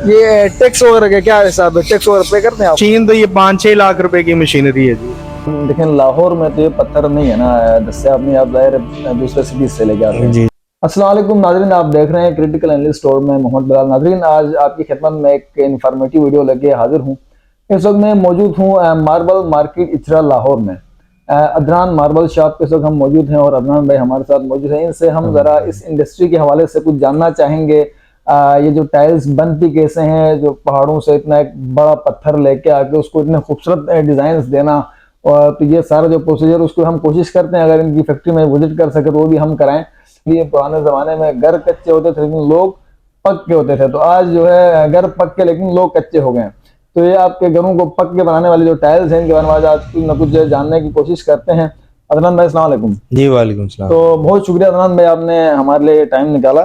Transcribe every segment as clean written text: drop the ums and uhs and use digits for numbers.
ये टैक्स वगैरह का क्या हिसाब है? टैक्स वगैरह पे करते हैं आप? मशीन तो ये 5-6 लाख रुपए की मशीनरी है जी। लेकिन लाहौर में तो ये पत्थर नहीं है ना, दस्तियाब नहीं, आप ज़ाहिर दूसरे सिटीज से लेके आते हैं। जी अस्सलाम वालेकुम नाज़रीन, आप देख रहे हैं क्रिटिकल एनालिस्ट स्टोर में मोहम्मद बिलाल। नाज़रीन, आज आपकी खिदमत में एक इन्फॉर्मेटिव वीडियो लेके हाजिर हूँ। इस वक्त मैं मौजूद हूँ मार्बल मार्केट इचरा लाहौर में। अदनान मार्बल शॉप पे इस वक्त हम मौजूद हैं और अदनान भाई हमारे साथ मौजूद हैं। इनसे हम ज़रा इस इंडस्ट्री के हवाले से कुछ जानना चाहेंगे। ये जो टाइल्स बनती कैसे हैं, जो पहाड़ों से इतना एक बड़ा पत्थर लेके आके उसको इतने खूबसूरत डिज़ाइन देना, और तो ये सारा जो प्रोसीजर उसको हम कोशिश करते हैं अगर इनकी फैक्ट्री में विजिट कर सके तो वो भी हम कराएं। ये पुराने ज़माने में घर कच्चे होते थे लेकिन लोग पक्के होते थे, तो आज जो है घर पक्के लेकिन लोग कच्चे हो गए। तो ये आपके घरों को पक्के बनाने वाले जो टाइल्स हैं, इनके बारे में आज कुछ न कुछ जानने की कोशिश करते हैं। अदनान भाई अस्सलाम वालेकुम। जी वालेकुम सलाम। तो बहुत शुक्रिया अदनान भाई, आपने हमारे लिए टाइम निकाला।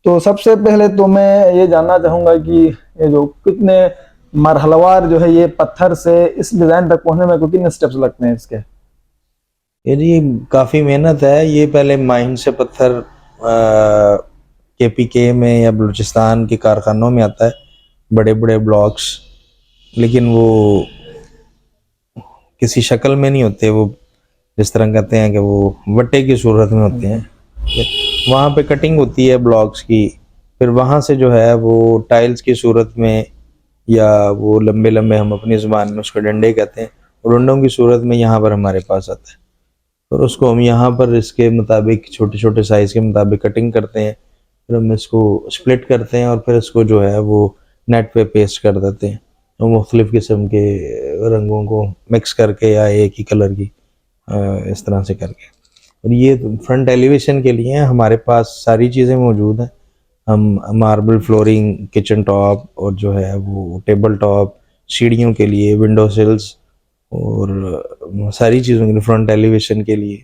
तो सबसे पहले तो मैं ये जानना चाहूँगा कि ये जो कितने मरहलवार जो है ये पत्थर से इस डिज़ाइन तक पहुँचने में कितने स्टेप्स लगते हैं इसके? ये जी काफ़ी मेहनत है। ये पहले माइन से पत्थर केपीके में या बलूचिस्तान के कारखानों में आता है, बड़े बड़े ब्लॉक्स, लेकिन वो किसी शक्ल में नहीं होते। वो जिस तरह कहते हैं कि वो वट्टे की सूरत में होते हैं। वहाँ पे कटिंग होती है ब्लॉक्स की, फिर वहाँ से जो है वो टाइल्स की सूरत में, या वो लंबे लंबे, हम अपनी ज़ुबान में उसको डंडे कहते हैं, डंडों की सूरत में यहाँ पर हमारे पास आता है। और उसको हम यहाँ पर इसके मुताबिक छोटे छोटे साइज़ के मुताबिक कटिंग करते हैं, फिर हम इसको स्प्लिट करते हैं और फिर इसको जो है वो नेट पे पेस्ट कर देते हैं। तो मुख्तलिफ़ किस्म के रंगों को मिक्स करके या एक ही कलर की इस तरह से करके। और ये फ्रंट एलिवेशन के लिए हमारे पास सारी चीज़ें मौजूद हैं। हम मार्बल फ्लोरिंग, किचन टॉप और जो है वो टेबल टॉप, सीढ़ियों के लिए, विंडो सिल्स और सारी चीज़ों के लिए, फ्रंट एलिवेशन के लिए।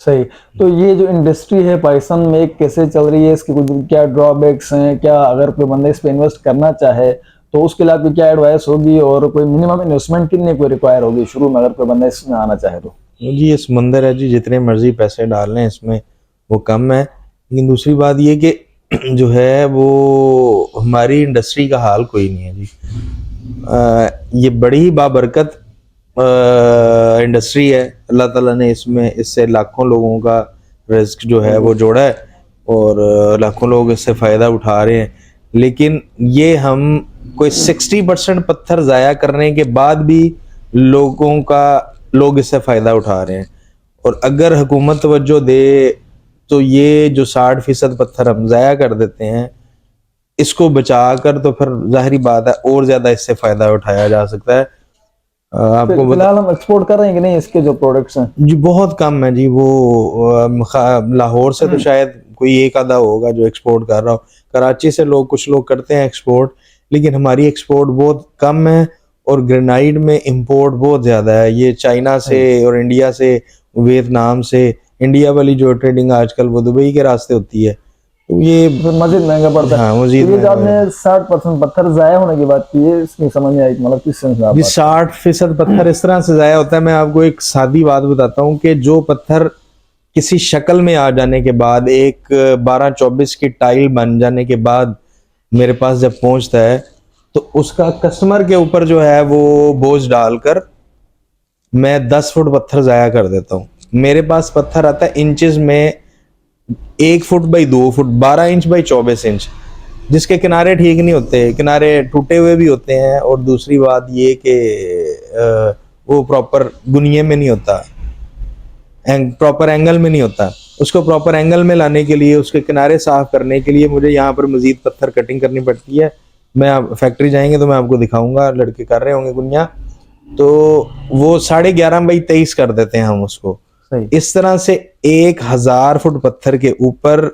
सही। तो ये जो इंडस्ट्री है पाकिस्तान में एक कैसे चल रही है, इसके कुछ क्या ड्रॉबैक्स हैं, क्या अगर कोई बंदा इस पे इन्वेस्ट करना चाहे तो उसके लिए आपकी क्या एडवाइस होगी, और कोई मिनिमम इन्वेस्टमेंट कितनी कोई रिक्वायर होगी शुरू में अगर कोई बंदा इसमें आना चाहे तो? जी ये समंदर है जी, जितने मर्जी पैसे डाल लें इसमें वो कम है। लेकिन दूसरी बात ये कि जो है वो हमारी इंडस्ट्री का हाल कोई नहीं है जी। ये बड़ी बाबरकत इंडस्ट्री है। अल्लाह ताला ने इससे लाखों लोगों का रिस्क जो है वो जोड़ा है और लाखों लोग इससे फ़ायदा उठा रहे हैं। लेकिन ये हम कोई 60% पत्थर ज़ाया करने के बाद भी लोग इससे फ़ायदा उठा रहे हैं। और अगर हुकूमत तवज्जो दे तो ये जो 60% पत्थर हम ज़ाया कर देते हैं, इसको बचा कर, तो फिर जाहिर बात है और ज़्यादा इससे फ़ायदा उठाया जा सकता है। आपको फिलहाल हम एक्सपोर्ट कर रहे हैं कि नहीं इसके जो प्रोडक्ट्स हैं? जी बहुत कम है जी। वो लाहौर से तो शायद कोई एक आधा होगा जो एक्सपोर्ट कर रहा हो। कराची से कुछ लोग करते हैं एक्सपोर्ट, लेकिन हमारी एक्सपोर्ट बहुत कम है और ग्रेनाइट में इंपोर्ट बहुत ज़्यादा है। ये चाइना से और इंडिया से, वियतनाम से। इंडिया वाली जो ट्रेडिंग आजकल वो दुबई के रास्ते होती है, तो ये मजीद महंगा पड़ता है। हाँ मजीद। तो ये जो आपने 60% पत्थर जाया होने की बात की है, इसकी समझ में आई, मतलब किस सेंस में? जी 60% पत्थर इस तरह से ज़ाया होता है। मैं आपको एक सादी बात बताता हूँ कि जो पत्थर किसी शक्ल में आ जाने के बाद, एक 12-24 की टाइल बन जाने के बाद मेरे पास जब पहुंचता है, तो उसका कस्टमर के ऊपर जो है वो बोझ डालकर मैं 10 फुट पत्थर ज़ाया कर देता हूँ। मेरे पास पत्थर आता है इंचेस में, 1 foot by 2 foot, 12 inch by 24 inch, जिसके किनारे ठीक नहीं होते, किनारे टूटे हुए भी होते हैं। और दूसरी बात ये कि वो प्रॉपर गुनिये में नहीं होता, प्रॉपर एंगल में नहीं होता। उसको प्रॉपर एंगल में लाने के लिए, उसके किनारे साफ करने के लिए मुझे यहाँ पर मजीद पत्थर कटिंग करनी पड़ती है। मैं आप फैक्ट्री जाएंगे तो मैं आपको दिखाऊंगा, लड़के कर रहे होंगे गुनिया, तो वो 11.5 बाई 23 कर देते हैं हम उसको। इस तरह से 1000 फुट पत्थर के ऊपर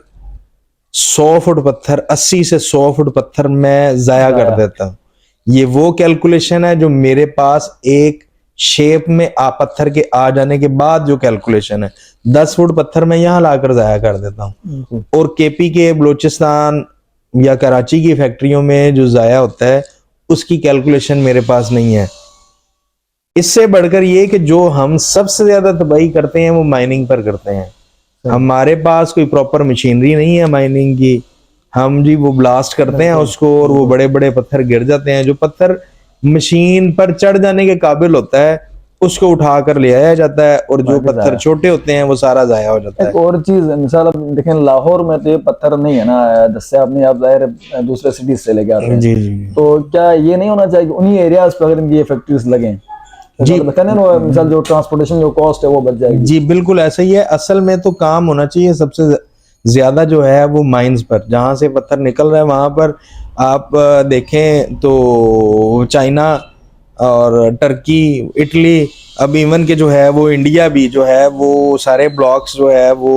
100 फुट पत्थर, 80 से 100 फुट पत्थर मैं ज़ाया कर देता हूँ। ये वो कैलकुलेशन है जो मेरे पास एक शेप में पत्थर के आ जाने के बाद जो कैलकुलेशन है। 10 फुट पत्थर मैं यहाँ लाकर ज़ाया कर देता हूँ। और केपी के, बलूचिस्तान या कराची की फैक्ट्रियों में जो ज़ाया होता है उसकी कैलकुलेशन मेरे पास नहीं है। इससे बढ़कर ये कि जो हम सबसे ज्यादा तबाही करते हैं वो माइनिंग पर करते हैं। हमारे पास कोई प्रॉपर मशीनरी नहीं है माइनिंग की, हम जी वो ब्लास्ट करते हैं उसको और वो बड़े बड़े पत्थर गिर जाते हैं। जो पत्थर मशीन पर चढ़ जाने के काबिल होता है उसको उठा कर ले आया जाता है, और जो बाकी पत्थर ज़ाया। छोटे होते हैं वो सारा जाया हो जाता है। एक और चीज मिसाल, अब देखें लाहौर में तो ये पत्थर नहीं है ना, जैसे आपने आप जाहिर है दूसरे सिटीज से लेके आते हैं, जी जी तो क्या ये नहीं होना चाहिए कि उन्हीं एरियाज पर अगर इनकी ये फैक्ट्रीज लगें जी। मतलब कहते हैं ना मिसाल जो ट्रांसपोर्टेशन जो कॉस्ट है वो बच जाएगी। जी बिल्कुल ऐसा ही है। असल में तो काम होना चाहिए सबसे ज्यादा जो है वो माइंस पर, जहां से पत्थर निकल रहा है वहां पर। आप देखें तो चाइना और टर्की, इटली, अब इवन के जो है वो इंडिया भी जो है वो सारे ब्लॉक्स जो है वो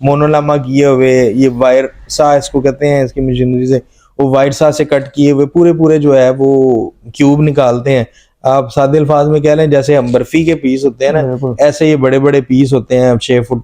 मोनोलामा किए हुए, ये वायर सा इसको कहते हैं इसकी मशीनरी से, वो वायर सा से कट किए हुए पूरे पूरे जो है वो क्यूब निकालते हैं। आप सादे अल्फाज में कह लें जैसे हम बर्फी के पीस होते हैं ना, बिल्कुल। ऐसे ये बड़े बड़े पीस होते हैं 6 फुट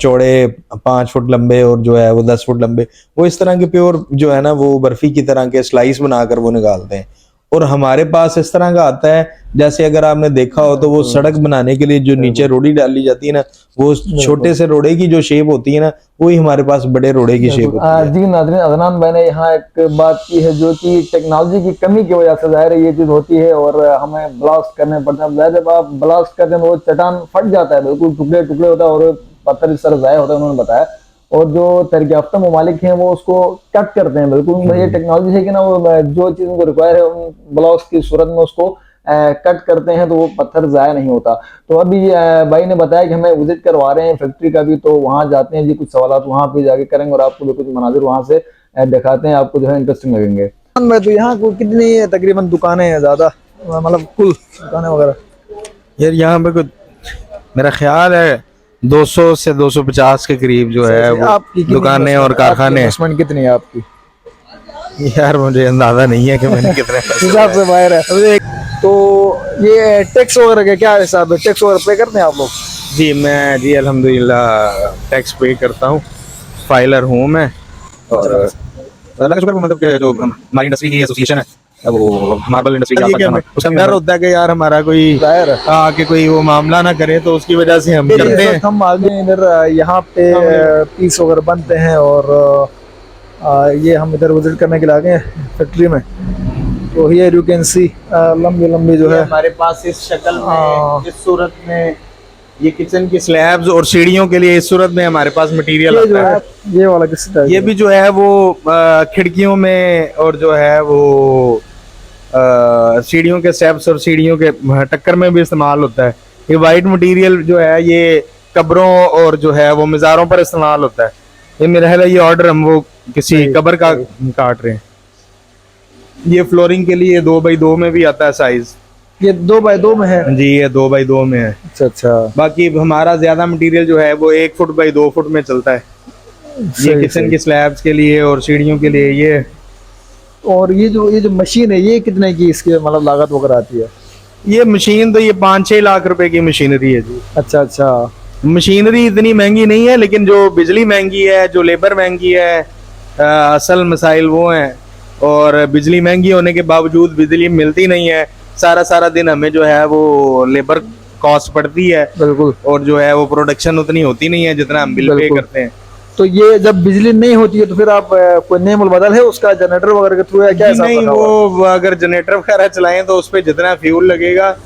चौड़े, 5 फुट लंबे और जो है वो 10 फुट लंबे। वो इस तरह के प्योर जो है ना वो बर्फी की तरह के स्लाइस बनाकर वो निकालते हैं। और हमारे पास इस तरह का आता है जैसे अगर आपने देखा हो तो वो सड़क बनाने के लिए जो नीचे रोड़ी डाली जाती है ना, वो छोटे से रोड़े की जो शेप होती है ना, वही हमारे पास बड़े रोड़े की शेप होती है। जी नाज़रीन, अदनान भाई ने यहाँ एक बात की है जो कि टेक्नोलॉजी की कमी की वजह से जाहिर है ये चीज होती है और हमें ब्लास्ट करने पड़ते हैं। जाहिर जब आप ब्लास्ट करते हैं तो वो चट्टान फट जाता है, बिल्कुल टुकड़े टुकड़े होता है और पत्थर इस तरह जाया होता है उन्होंने बताया। और जो तरक्की याफ्ता ममालिक हैं वो उसको कट करते हैं, बिल्कुल ये टेक्नोलॉजी है कि ना वो जो चीज उनको रिक्वायर है उन ब्लॉक्स की सूरत में उसको कट करते हैं तो वो पत्थर ज़ाया नहीं होता। तो अभी भाई ने बताया कि हमें विजिट करवा रहे हैं फैक्ट्री का भी, तो वहाँ जाते हैं जी, कुछ सवाल वहाँ पे जाके करेंगे और आपको भी कुछ मनाजिर वहाँ से दिखाते हैं, आपको जो है इंटरेस्टिंग लगेंगे। मैं तो यहाँ को कितनी तकरीबन दुकानें हैं, ज़्यादा मतलब कुल दुकानें वगैरह? यार यहाँ पे कुछ मेरा ख्याल है 200 से 250 के करीब जो है वो आपकी दुकानें और कारखाने। इन्वेस्टमेंट कितनी है आपकी? यार मुझे अंदाजा नहीं है कि मैंने कितने हिसाब से बाहर है। तो ये टैक्स वगैरह का क्या हिसाब है, टैक्स वगैरह पे करते हैं आप लोग? जी मैं जी अल्हम्दुलिल्लाह टैक्स पे करता हूँ, फाइलर हूँ मैं। और अल्लाह का शुक्र, मतलब कि जो हमारी इंडस्ट्री की एसोसिएशन है वो मार्बल इंडस्ट्री का उसका डर होता है कि यार हमारा कोई आके कोई वो मामला ना करे, तो उसकी वजह से हम करते हैं। हम आगे इधर यहाँ पे पीस वगैरह बनते हैं और ये हम इधर विजिट करने के लिए आ गए फैक्ट्री में। तो हियर यू कैन सी लंबी लंबी जो है हमारे पास इस शक्ल में, इस सूरत में ये किचन की स्लैब्स और सीढ़ियों के लिए इस सूरत में हमारे पास मटेरियल ये जो आता है है। ये वाला किस तरह ये भी जो है वो खिड़कियों में और जो है वो सीढ़ियों के स्टेप्स और सीढ़ियों के टक्कर में भी इस्तेमाल होता है। ये वाइट मटेरियल जो है ये कब्रों और जो है वो मज़ारों पर इस्तेमाल होता है। ये मेरा है ये ऑर्डर हम वो किसी कब्र का काट रहे हैं। ये फ्लोरिंग के लिए 2x2 में भी आता है साइज। ये 2x2 में है जी ये 2x2 में है। अच्छा अच्छा। बाकी हमारा ज्यादा मटेरियल जो है वो 1 फुट बाई 2 फुट में चलता है। ये किचन की स्लैब्स के लिए और सीढ़ियों के लिए ये। और ये जो मशीन है ये कितने की इसकी मतलब लागत वगैरह आती है? ये मशीन तो ये 5-6 लाख रुपए की मशीनरी है जी। अच्छा अच्छा। मशीनरी इतनी महंगी नहीं है, लेकिन जो बिजली महंगी है, जो लेबर महंगी है, असल मसाइल वो हैं। और बिजली महंगी होने के बावजूद बिजली मिलती नहीं है, सारा सारा दिन हमें जो है वो लेबर कॉस्ट पड़ती है। बिल्कुल। और जो है वो प्रोडक्शन उतनी होती नहीं है जितना हम बिल पे करते हैं। तो ये जब बिजली नहीं होती है तो फिर आप कोई नेम बदल है उसका जनरेटर वगैरह के थ्रू है क्या? नहीं वो अगर जनरेटर वगैरह चलाएं तो उस पर जितना फ्यूल लगेगा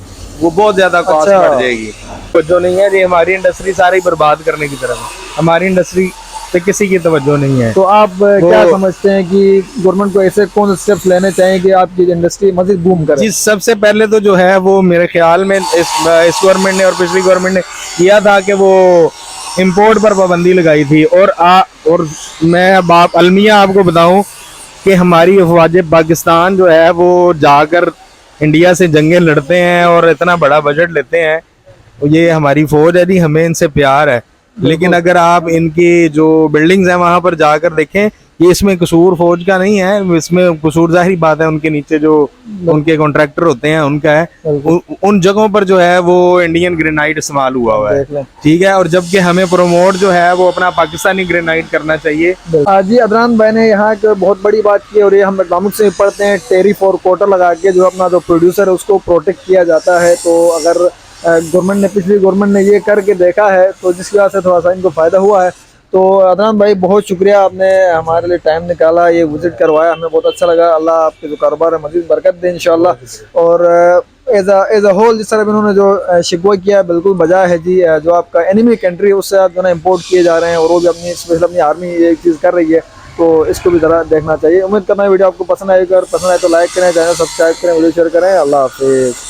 वो बहुत ज्यादा कॉस्ट बढ़ जाएगी। तवज्जो नहीं है, ये हमारी इंडस्ट्री सारी बर्बाद करने की तरफ है। हमारी इंडस्ट्री पे किसी की तवज्जो नहीं है। तो आप क्या समझते हैं कि गवर्नमेंट को ऐसे कौन से स्टेप्स लेने चाहिए कि आपकी इंडस्ट्री मजीद बूम करे? जी सबसे पहले तो जो है वो मेरे ख्याल में इस गवर्नमेंट ने और पिछली गवर्नमेंट ने किया था कि वो इंपोर्ट पर पाबंदी लगाई थी। और मैं अब अलमिया आपको बताऊं कि हमारी अफवाज पाकिस्तान जो है वो जाकर इंडिया से जंगें लड़ते हैं और इतना बड़ा बजट लेते हैं। ये हमारी फौज है जी, हमें इनसे प्यार है। लेकिन अगर आप इनकी जो बिल्डिंग्स हैं वहां पर जाकर देखें, ये इसमें कसूर फौज का नहीं है, इसमें कसूर जाहिर बात है उनके नीचे जो उनके कॉन्ट्रैक्टर होते हैं उनका है। उन जगहों पर जो है वो इंडियन ग्रेनाइट इस्तेमाल हुआ है, ठीक है। और जबकि हमें प्रोमोट जो है वो अपना पाकिस्तानी ग्रेनाइट करना चाहिए। जी अदनान भाई ने यहाँ एक बहुत बड़ी बात की और ये हम इकनॉमिक्स से पढ़ते हैं, टेरिफ और कोटा लगा के जो अपना जो प्रोड्यूसर है उसको प्रोटेक्ट किया जाता है। तो अगर गवर्नमेंट ने पिछली गवर्नमेंट ने ये करके देखा है तो जिसकी वजह से थोड़ा सा इनको फायदा हुआ है। तो अदनान भाई बहुत शुक्रिया, आपने हमारे लिए टाइम निकाला, ये विजिट करवाया, हमें बहुत अच्छा लगा। अल्लाह आपके जो कारोबार है मजीद बरकत दे इंशाल्लाह। और एज अ होल जिस तरह भी उन्होंने जो शिकवा किया बिल्कुल बजा है जी। जो आपका एनिमी कंट्री है उससे आप जो है इम्पोर्ट किए जा रहे हैं, और वो भी अपनी स्पेशल अपनी आर्मी ये चीज़ कर रही है, तो इसको भी ज़रा देखना चाहिए। उम्मीद करना है वीडियो आपको पसंद आएगी, अगर पसंद आए तो लाइक करें, चैनल सब्सक्राइब करें, वीडियो शेयर करें। अल्लाह हाफिज़।